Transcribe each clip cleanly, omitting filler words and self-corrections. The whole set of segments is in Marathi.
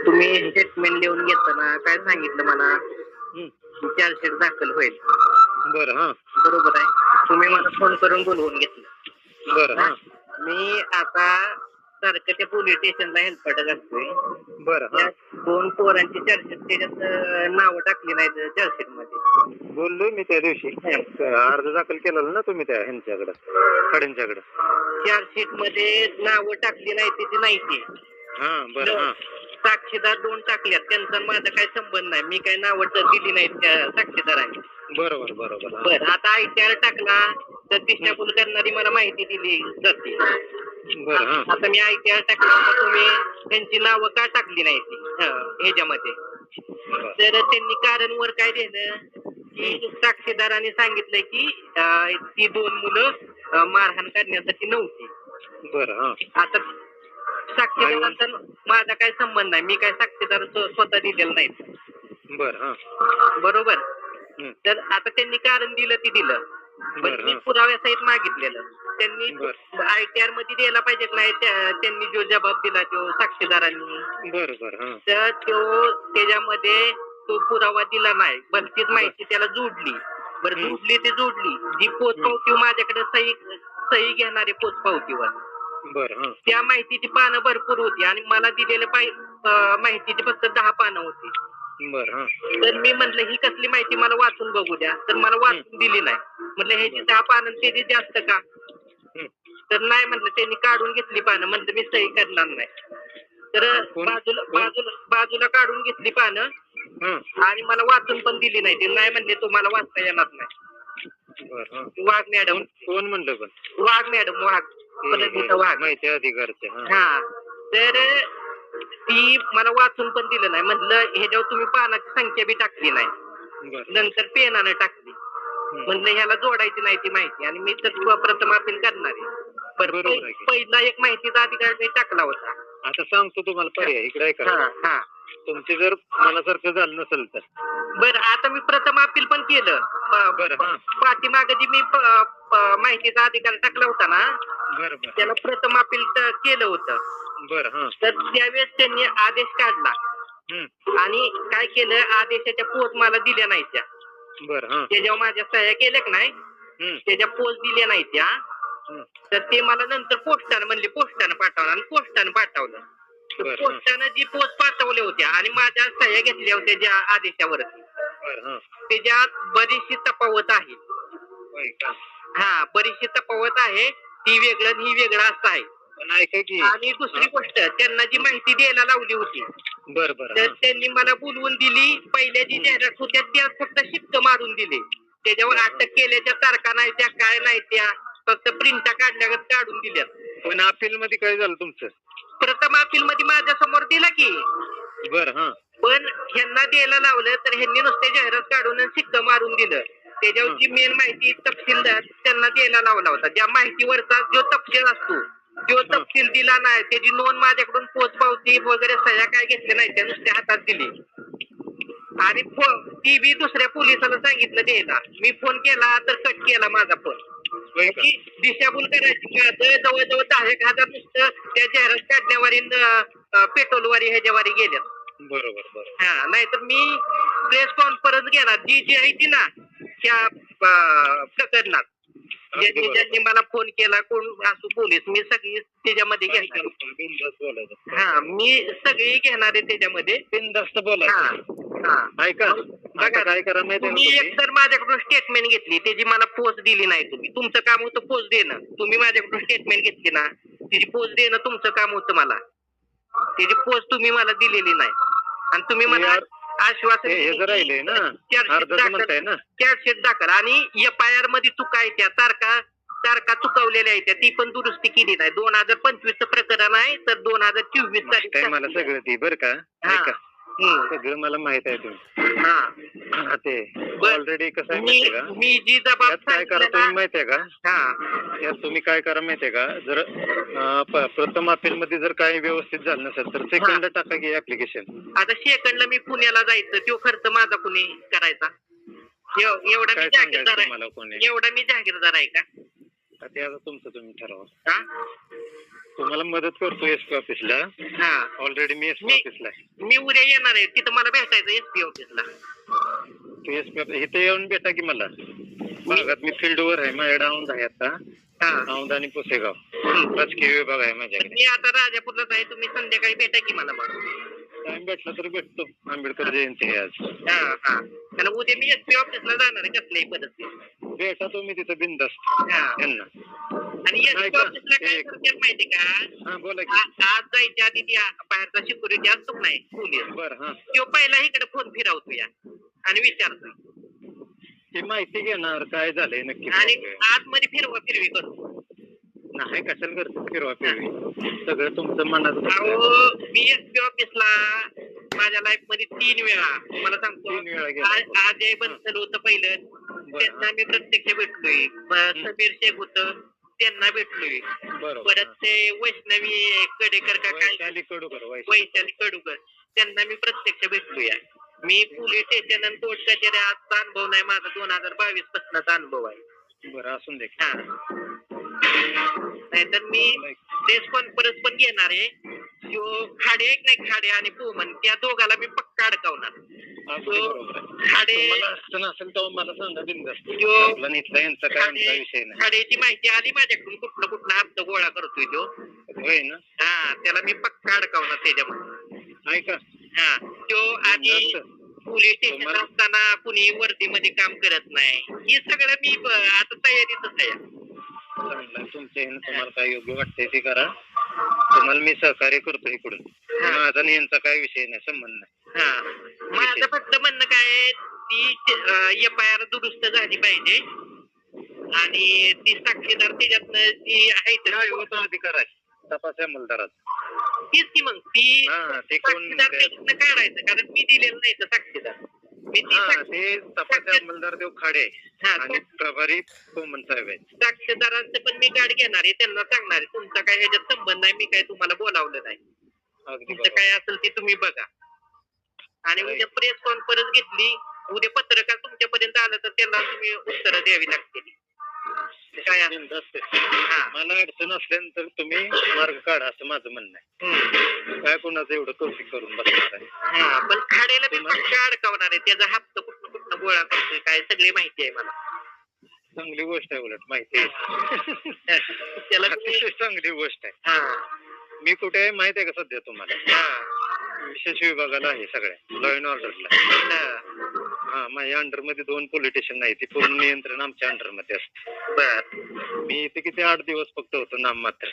तुम्ही स्टेटमेंट लिहून घेताना काय सांगितलं मला, हं. चार्जशीट दाखल होईल. बरं हां. बरोबर आहे. तुम्ही मला फोन करून बोलवून घेतलं. बरं हां. मी आता सारखं त्या पोलीस स्टेशनला हेल्पाट घालतोय. बरं हां. दोन पोरांची चार्जशीट त्याच्यात नावं टाकली नाहीत चार्जशीट मध्ये. बोललोय मी त्या दिवशी अर्ज दाखल केलेला ना तुम्ही त्या ह्यांच्याकडं खड्यांच्याकडं. चार्जशीट मध्ये नावं टाकली नाही त्याची नाही ती. हां बरं हां. साक्षीदार 2 टाकल्यात, त्यांचा माझा काही संबंध नाही. मी काही नावं दिली नाहीत त्या साक्षीदारांनी. बरोबर बरोबर हां. बरं आता ITR टाकला तर दिशाभूल करणारी मला माहिती दिली जाते. बरं हां. आता मी ITR टाकला मग तुम्ही त्यांची नावं का टाकली नाही ती ह्याच्यामध्ये. तर त्यांनी कारण वर काय दिलं की साक्षीदारांनी सांगितलंय की ती 2 मुलं मारहाण करण्यासाठी नव्हती. बरं हां. आता साक्षीदारांचा माझा काही संबंध नाही. मी काय साक्षीदार स्वतः दिलेलं नाही. बरं हां. बरोबर. हं. तर आता त्यांनी कारण दिलं ती दिलं. पण बरं मी हां. पुराव्यासहित मागितलेलं. त्यांनी ITR मध्ये द्यायला पाहिजे नाही. त्यांनी जो जबाब दिला तो साक्षीदारांनी. बरं बरं हां. तर तो त्याच्यामध्ये तो पुरावा दिला नाही. भलतीच माहिती त्याला जोडली. बरं जोडली ते जोडली. जी पोचपावती माझ्याकडे सही घेणारे पोचपावतीवर. बरं हां. त्या माहितीची पानं भरपूर होती आणि मला दिलेल्या माहितीची फक्त 10 पानं होती. बरं हां. तर मी म्हटलं ही कसली माहिती मला वाचून बघू द्या. तर मला वाचून दिली नाही. म्हटलं ह्याची 10 पानं त्याची जास्त का? तर नाही म्हटलं त्यांनी काढून घेतली पानं. म्हटलं मी सही करणार नाही. तर बाजूला काढून घेतली पानं आणि मला वाचून पण दिली नाही. ते नाही म्हणले तुम्हाला वाचता येणार नाही. वाघ मॅडम. कोण म्हणलं पण? वाघ मॅडम. वाघ वाघ माहिती अधिकारचे. हा. तर ती मला वाचून पण दिलं नाही. म्हटलं ह्याच्यावर तुम्ही पानाची संख्या बी टाकली नाही. नंतर पेनानं टाकली. म्हटलं ह्याला जोडायची नाही ती माहिती आणि मी तर प्रथम अपील करणार आहे. पहिला एक माहितीचा अधिकार मी टाकला होता. आता सांगतो तुम्हाला पर्याय इकडे ऐका. तुमचे जर मनासारखं झालं नसेल तर बरं आता मी प्रथम अपील पण केलं. पाठीमागे जी मी माहितीचा अधिकार टाकला होता ना, त्याला प्रथम अपील केलं होतं. बरं. तर त्यावेळेस त्यांनी आदेश काढला आणि काय केलं, आदेशाच्या पोच मला दिल्या नाही त्या. बरं. त्याच्यावर माझ्या सह्या केल्या की नाही, त्याच्या पोच दिल्या नाही त्या. तर ते मला नंतर पोस्टानं म्हणले पोस्टानं पाठवलं आणि पोस्टानं पाठवलं. पोस्टानं जी पोच पाठवल्या होत्या आणि माझ्या सह्या घेतल्या होत्या ज्या आदेशावरती, त्याच्यात बरीचशी तफावत आहे. हा बरीचशी तफावत आहे. ती वेगळं आणि ही वेगळं असं आहे. आणि दुसरी गोष्ट त्यांना जी माहिती द्यायला लावली होती तर त्यांनी मला बोलवून दिली. पहिल्या जी जाहिरात होत्या त्या फक्त शिक्क मारून दिले. त्याच्यावर अटक केल्याच्या तारखा नाही त्या, काय नाही त्या, फक्त प्रिंटा काढल्या काढून दिल्या. पण अपील मध्ये काय झालं तुमचं? प्रथम अपील मध्ये माझ्या समोर दिला की. बरं. पण ह्यांना द्यायला लावलं तर ह्यांनी नुसते जाहिरात काढून शिक्क मारून दिलं. त्याच्यावरची मेन माहिती तपशील त्यांना द्यायला लावला होता. ज्या माहितीवरचा जो तपशील असतो तो तपशील दिला नाही. त्याची नोंद माझ्याकडून पोचपावती वगैरे सह्या काय घेतल्या नाही, त्या नुसत्या हातात दिली. आणि ती बी दुसऱ्या पोलिसाला सांगितलं द्यायला. मी फोन केला तर कट केला माझा फोन. दिशाभूल करायची. जवळजवळ 10,000 नुसतं त्या जाहिरात काढण्यावारी पेट्रोलवारी ह्याच्यावारी गेल्या. बरोबर. हा नाहीतर मी प्रेस कॉन्फरन्स घेणार जी आहे ती ना त्या प्रकरणात. ज्यांनी मला फोन केला कोण असो पोलीस, मी सगळी त्याच्यामध्ये घेणार. हा मी सगळी घेणार आहे त्याच्यामध्ये. बिनधास्त बोला. ऐका बघा काय करा माहिती, तुम्ही एकतर माझ्याकडून स्टेटमेंट घेतली, त्याची मला पोच दिली नाही तुम्ही. तुमचं काम होतं पोच देणं. तुम्ही माझ्याकडून स्टेटमेंट घेतली ना, त्याची पोच देणं तुमचं काम होतं. मला त्याची पोच तुम्ही मला दिलेली नाही आणि तुम्ही मला आश्वासन राहिले ना चार्जशीट दाखल आणि FIR मध्ये चुका आहे त्या तारखा चुकवलेल्या आहेत ती पण दुरुस्ती केली नाही. 2025 प्रकरण आहे तर 2024 तारीख मला सगळं ती बरं का. सगळं मला माहित आहे तुम्ही. ते ऑलरेडी कसं आहे माहितीये का, मी जी जबाब काय करा तुम्ही माहितीये का, यात तुम्ही काय करा माहितीये का, जर प्रथम अपील मध्ये जर काही व्यवस्थित झालं नसेल तर सेकंड टाका की ऍप्लिकेशन. आता सेकंडला मी पुण्याला जायचं, तो खर्च माझा कुणी करायचा? एवढा मी जागीरदार आहे का? ते आता तुमचं तुम्ही ठरवा. हा तुम्हाला मदत करतो एसपी ऑफिसला. हा ऑलरेडी मी एसपी ऑफिसला आहे. मी उद्या येणार आहे तिथं मला भेटायचं एसपी ऑफिसला. तू एसपी ऑफिस इथे येऊन भेटा की मला. भागात मी फील्डवर आहे. माझ्या औंध आहे आता. औंध आणि पुसेगाव राजकीय विभाग आहे माझ्याकडे. मी आता राजापूरलाच आहे. तुम्ही संध्याकाळी भेटा की मला मग. टाइम भेटला तर भेटतो. आंबेडकर जयंती आहे आज. कारण उद्या मी एसपी ऑफिसला जाणार आहे कसल्याही पद्धतीने. भेटा तुम्ही तिथं बिनधास्त त्यांना. आणि एसपी ऑफिसला काय करतात माहिती का? हा बोला की. आज जायच्या आधी बाहेरचा सिक्युरिटी असतो नाही पोलीस. बरं हा. तो पहिला इकडे फोन फिरवतो या आणि विचारतो ती माहिती घेणार काय झालंय नक्की. आणि आतमध्ये फिरवा फिरवी करतो. नाही कशाला करतो फिरवा फिरवी. सगळं तुमचं मनात. मी एसपी ऑफिसला माझ्या लाईफ मध्ये 3 वेळा तुम्हाला सांगतो. 3 वेळा गेला. अजय बन्सल होतं पहिलं, त्यांना मी प्रत्यक्ष भेटलोय. समीर शेख होतं, त्यांना भेटलोय. परत ते वैष्णवी कडेकर का काय वैशाली कडूकर, त्यांना मी प्रत्यक्ष भेटलोय. मी पोलीस स्टेशन आणि कोर्ट कचेऱ्याचा अनुभव नाही माझा. 2022 पासूनचा अनुभव आहे. बरं असून दे. नाहीतर मी प्रेस कॉन्फरन्स पण घेणार आहे. खाडे एक नाही, खाडे आणि पोमन त्या दोघाला मी पक्का अडकवणार. असेल तर मला सांगा बिनधास्त. यांचा काय विषय नाही. खाडेची माहिती आली माझ्याकडून कुठला कुठला हप्ता गोळा करतोय तो. होय ना. त्याला मी पक्का अडकवणार त्याच्यामध्ये. ऐका तो आधी पोलीस स्टेशन असताना कुणी वर्दीमध्ये काम करत नाही. हे सगळं मी आता तयारीतच आहे. तुमच्या तुम्हाला काय योग्य वाटतंय ते करा. तुम्हाला मी सहकार्य करतो इकडून. माझा आणि यांचा काय विषय नाही, संबंध नाही. माझं फक्त म्हणणं काय, ती FIR दुरुस्त झाली पाहिजे आणि ती साक्षीदार त्याच्यातनं जी आहे अधिकार आहे तपास अंमलदारात. तीच की मग ती साक्षीदार त्याच्यातनं काढायचं. कारण मी दिलेलं नाही तर साक्षीदार. ते तपास अंमलदार देव खाडे आणि प्रभारी पोमन साहेब आहेत. साक्षीदारांचं पण मी गाठ घेणार आहे. त्यांना सांगणार आहे तुमचा काय ह्याच्यात संबंध नाही. मी काय तुम्हाला बोलावलं नाही. तुमचं काय असेल ते तुम्ही बघा. आणि उद्या प्रेस कॉन्फरन्स घेतली, उद्या पत्रकार तुमच्यापर्यंत आलं तर त्यांना तुम्ही उत्तरं द्यावी लागतील. काय मला अडचण असल्यानंतर तुम्ही मार्ग काढा असं माझं म्हणणं आहे. काय कोणाचं एवढं कौतुक करून बसणार आहे. पण खाड्याला मी पक्का अडकवणार आहे. त्याचा हप्ता कुठं गोळा करतोय काय सगळी माहिती आहे मला. चांगली गोष्ट आहे. उलट माहिती आहे त्याला अतिशय चांगली गोष्ट आहे. मी कुठे आहे माहिती आहे का सध्या तुम्हाला? विशेष विभागाला आहे सगळ्या लॉ अँड ऑर्डरला. माझ्या अंडर मध्ये 2 पोलीस स्टेशन नाही. ते पूर्ण नियंत्रण आमच्या अंडर मध्ये असतं. मी इथे किती 8 दिवस फक्त होतो नाममात्र.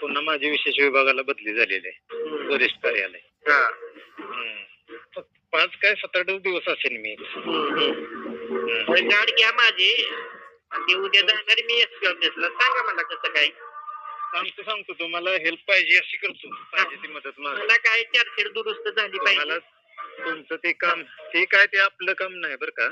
पुन्हा माझी विशेष विभागाला बदली झालेली आहे वरिष्ठ कार्यालय. 5 काय 7-8 दिवस असेल मी. गाड घ्या माझी आणि उद्या जाणार मी एसपी ऑफिसला. सांगा मला कसं काय. सांगतो तुम्हाला हेल्प पाहिजे अशी करतो. पाहिजे ती मदत मला काय चार्जशीट दुरुस्त झाली पाहिजे. तुमचं ते काम ते काय ते आपलं काम नाही बरं का.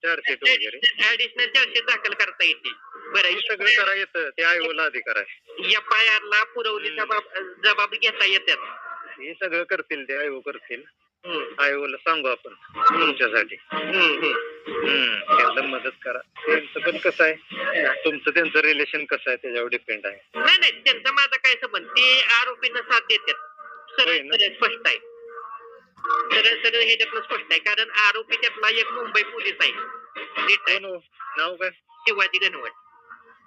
चार्जशीट वगैरे ऍडिशनल चार्जशीट दाखल करता येते. बरं सगळं करा येतं. ते आयोला अधिकार आहे. FIR ला पुरवली जबाब घेता येतात. हे सगळं करतील ते आयो करतील. आयोला सांगू आपण तुमच्यासाठी. त्यांना मदत करा. त्यांचं पण कसं आहे, तुमचं त्यांचं रिलेशन कसं आहे त्याच्यावर डिपेंड आहे. नाही त्यांचा माझा काय संबंध. ते आरोपींना साथ देतात. सरळ स्पष्ट आहे. सरळ ह्याच्यातलं स्पष्ट आहे. कारण आरोपी त्यातला एक मुंबई पोलीस आहे. नाव काय? शिवाजी गणवट.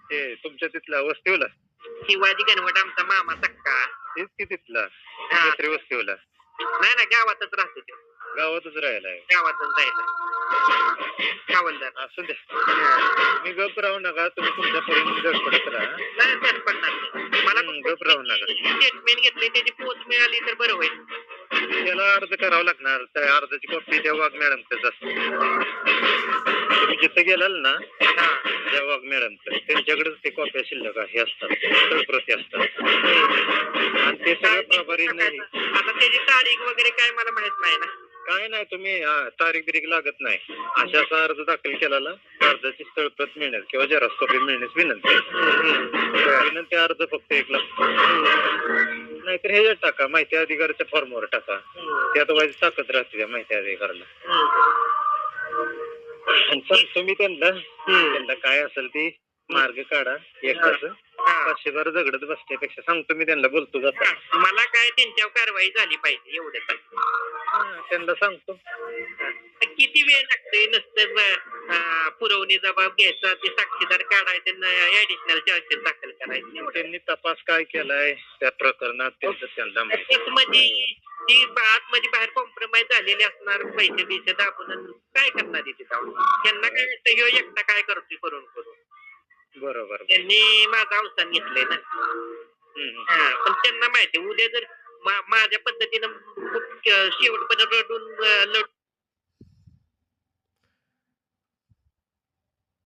ते तुमच्या तिथला वस्तीवला? शिवाजी गणवट आमचा मामा सक्का. तेच की तिथला वस्तीवला? नाही गावातच राहतो ते. गावातच राहिला आहे. गावातच राहिला हवालदार. असू द्या. मी गप राहू नका. तुम्ही तुमच्यापर्यंत धडपडत राहा. नाही धडपडणार मला. गप राहू नका. स्टेटमेंट घेतले त्याची पोच मिळाली तर बरं होईल. त्याला अर्ज करावा लागणार. त्या अर्जाची कॉपी त्या वाघ मॅडमच्याच असते. तुम्ही जिथं गेलाल ना त्या वाघ मॅडमचं त्यांच्याकडेच ते कॉप्या शिल्लक हे असतात. प्रती असतात. आणि ते सगळं प्रभारी नाही. आता त्याची तारीख वगैरे काय मला माहित नाही ना. काय नाही. तुम्ही तारीख बिरीख लागत नाही. अशाचा अर्ज दाखल केलेला अर्जाची स्थळप्रत मिळणार किंवा झेरॉक्स कॉपी मिळण्यास विनंती अर्ज फक्त 1 लाख. नाहीतर ह्याच्यात टाका माहिती अधिकाराच्या फॉर्मवर टाका. त्यात व्हायची ताकद राहते त्या माहिती अधिकाराला. आणि सांगतो मी त्यांना काय असेल ते मार्ग काढा एकदाच. 500 बार झगडत बसण्यापेक्षा सांगतो मी त्यांना, बोलतो जाता. मला काय त्यांच्यावर कारवाई झाली पाहिजे एवढं त्यांना सांगतो. किती वेळ लागते नुसतं पुरवणी जबाब घ्यायचा, ते साक्षीदार काढायचे, ऍडिशनल चार्जेस दाखल करायचे. त्यांनी तपास काय केलाय त्या प्रकरणात त्यांना माहिती. म्हणजे ती आतमध्ये बाहेर कॉम्प्रोमाइज झालेली असणार, पैसे बिसे दाबून काय करणार तिथे जाऊन. त्यांना काय वाटतं ह्यो एकटा काय करतोय करून करून. बरोबर. त्यांनी माझं अवसान घेतलंय ना. पण त्यांना माहिती उद्या जर माझ्या पद्धतीनं खूप शेवटपर्यंत लढून